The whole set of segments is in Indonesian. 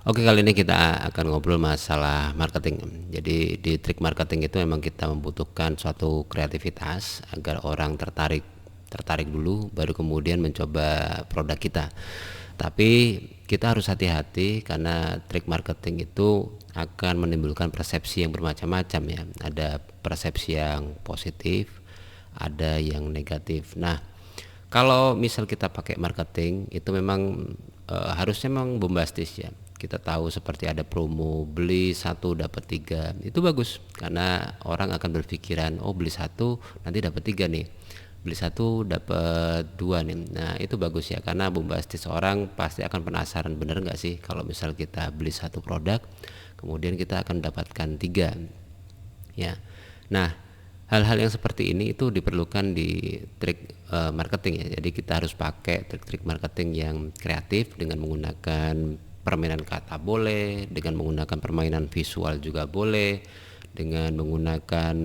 Oke, kali ini kita akan ngobrol masalah marketing. Jadi di trik marketing itu memang kita membutuhkan suatu kreativitas agar orang tertarik tertarik dulu baru kemudian mencoba produk kita. Tapi kita harus hati-hati karena trik marketing itu akan menimbulkan persepsi yang bermacam-macam ya. Ada persepsi yang positif, ada yang negatif. Nah, kalau misal kita pakai marketing itu memang harusnya memang bombastis ya. Kita tahu seperti ada promo beli satu dapat tiga, itu bagus karena orang akan berpikiran oh beli satu nanti dapat tiga nih, beli satu dapat dua nih. Nah itu bagus ya karena bombastis, orang pasti akan penasaran bener nggak sih kalau misal kita beli satu produk kemudian kita akan dapatkan tiga ya. Nah, hal-hal yang seperti ini itu diperlukan di trik marketing ya. Jadi kita harus pakai trik-trik marketing yang kreatif dengan menggunakan permainan kata boleh, dengan menggunakan permainan visual juga boleh, dengan menggunakan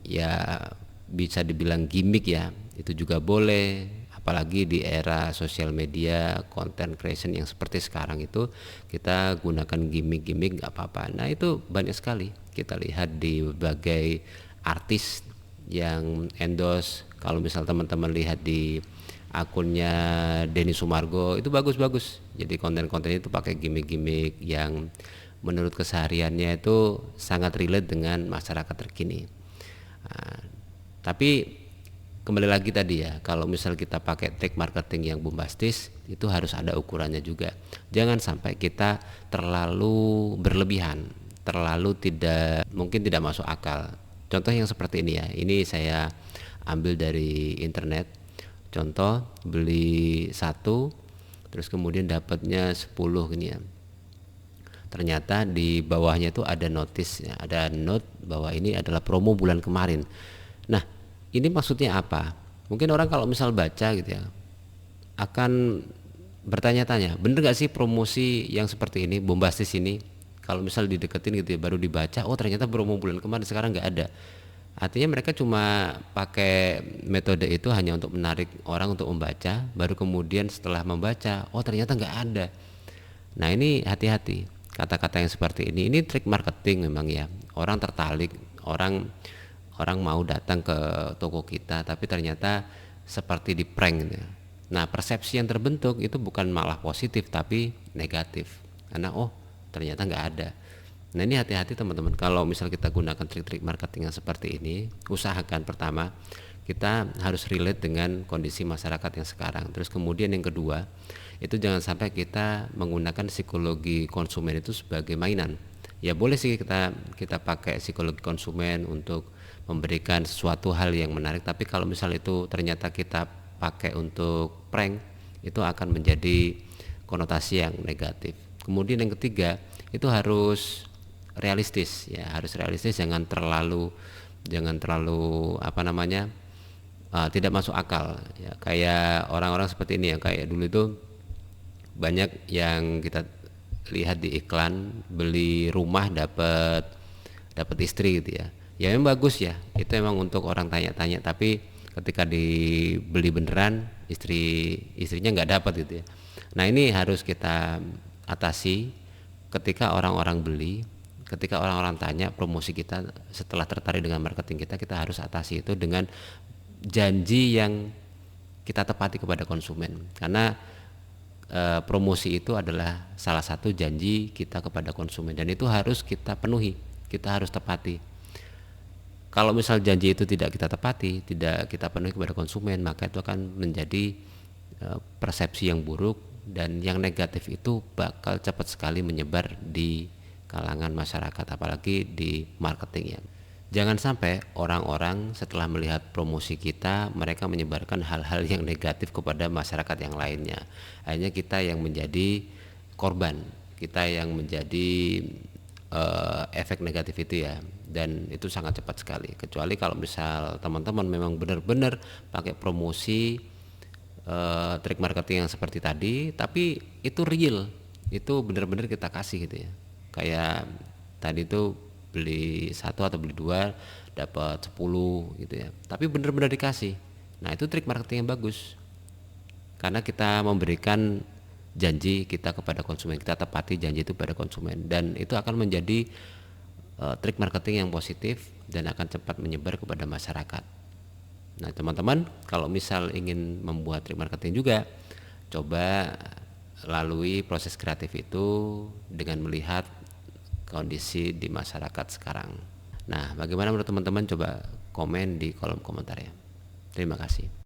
ya bisa dibilang gimmick ya, itu juga boleh. Apalagi di era sosial media content creation yang seperti sekarang itu, kita gunakan gimmick-gimmick nggak apa-apa. Nah itu banyak sekali kita lihat di berbagai artis yang endorse. Kalau misal teman-teman lihat di akunnya Denny Sumargo itu bagus-bagus, jadi konten-kontennya itu pakai gimmick-gimmick yang menurut kesehariannya itu sangat relate dengan masyarakat terkini. Nah, tapi kembali lagi tadi ya, kalau misal kita pakai trik marketing yang bombastis itu harus ada ukurannya juga. Jangan sampai kita terlalu berlebihan, terlalu tidak masuk akal. Contoh yang seperti ini ya, ini saya ambil dari internet. Contoh beli satu terus kemudian dapatnya 10 gini ya. Ternyata di bawahnya itu ada notice ya, ada note bahwa ini adalah promo bulan kemarin. Nah, ini maksudnya apa? Mungkin orang kalau misal baca gitu ya akan bertanya-tanya, bener gak sih promosi yang seperti ini, bombastis ini? Kalau misal dideketin gitu ya, baru dibaca, oh ternyata promo bulan kemarin sekarang nggak ada. Artinya mereka cuma pakai metode itu hanya untuk menarik orang untuk membaca, baru kemudian setelah membaca, oh ternyata nggak ada. Nah ini hati-hati, kata-kata yang seperti ini trik marketing memang ya. Orang tertarik, orang orang mau datang ke toko kita, tapi ternyata seperti di prank gitu ya. Nah persepsi yang terbentuk itu bukan malah positif tapi negatif, karena oh ternyata nggak ada. Nah ini hati-hati teman-teman, kalau misal kita gunakan trik-trik marketing yang seperti ini, usahakan pertama kita harus relate dengan kondisi masyarakat yang sekarang. Terus kemudian yang kedua, itu jangan sampai kita menggunakan psikologi konsumen itu sebagai mainan. Ya boleh sih kita pakai psikologi konsumen untuk memberikan sesuatu hal yang menarik, tapi kalau misal itu ternyata kita pakai untuk prank, itu akan menjadi konotasi yang negatif. Kemudian yang ketiga, itu harus realistis ya, harus realistis, jangan terlalu apa namanya tidak masuk akal ya, kayak orang-orang seperti ini ya, kayak dulu itu banyak yang kita lihat di iklan beli rumah dapat dapat istri gitu ya. Ya memang bagus ya, itu memang untuk orang tanya-tanya, tapi ketika dibeli beneran istrinya nggak dapat gitu ya. Nah ini harus kita atasi. Ketika orang-orang tanya promosi kita, setelah tertarik dengan marketing kita harus atasi itu dengan janji yang kita tepati kepada konsumen, karena promosi itu adalah salah satu janji kita kepada konsumen dan itu harus kita penuhi, kita harus tepati. Kalau misal janji itu tidak kita tepati, tidak kita penuhi kepada konsumen, maka itu akan menjadi persepsi yang buruk, dan yang negatif itu bakal cepat sekali menyebar di kalangan masyarakat, apalagi di marketing ya. Jangan sampai orang-orang setelah melihat promosi kita, mereka menyebarkan hal-hal yang negatif kepada masyarakat yang lainnya. Hanya kita yang menjadi korban, kita yang menjadi efek negatif itu ya, dan itu sangat cepat sekali. Kecuali kalau misal teman-teman memang benar-benar pakai promosi trik marketing yang seperti tadi, tapi itu real, itu benar-benar kita kasih gitu ya. Kayak tadi itu beli satu atau beli dua dapat 10 gitu ya, tapi benar-benar dikasih. Nah itu trik marketing yang bagus karena kita memberikan janji kita kepada konsumen, kita tepati janji itu pada konsumen, dan itu akan menjadi trik marketing yang positif dan akan cepat menyebar kepada masyarakat. Nah teman-teman, kalau misal ingin membuat trik marketing juga, coba lalui proses kreatif itu dengan melihat kondisi di masyarakat sekarang. Nah bagaimana menurut teman-teman? Coba komen di kolom komentar ya. Terima kasih.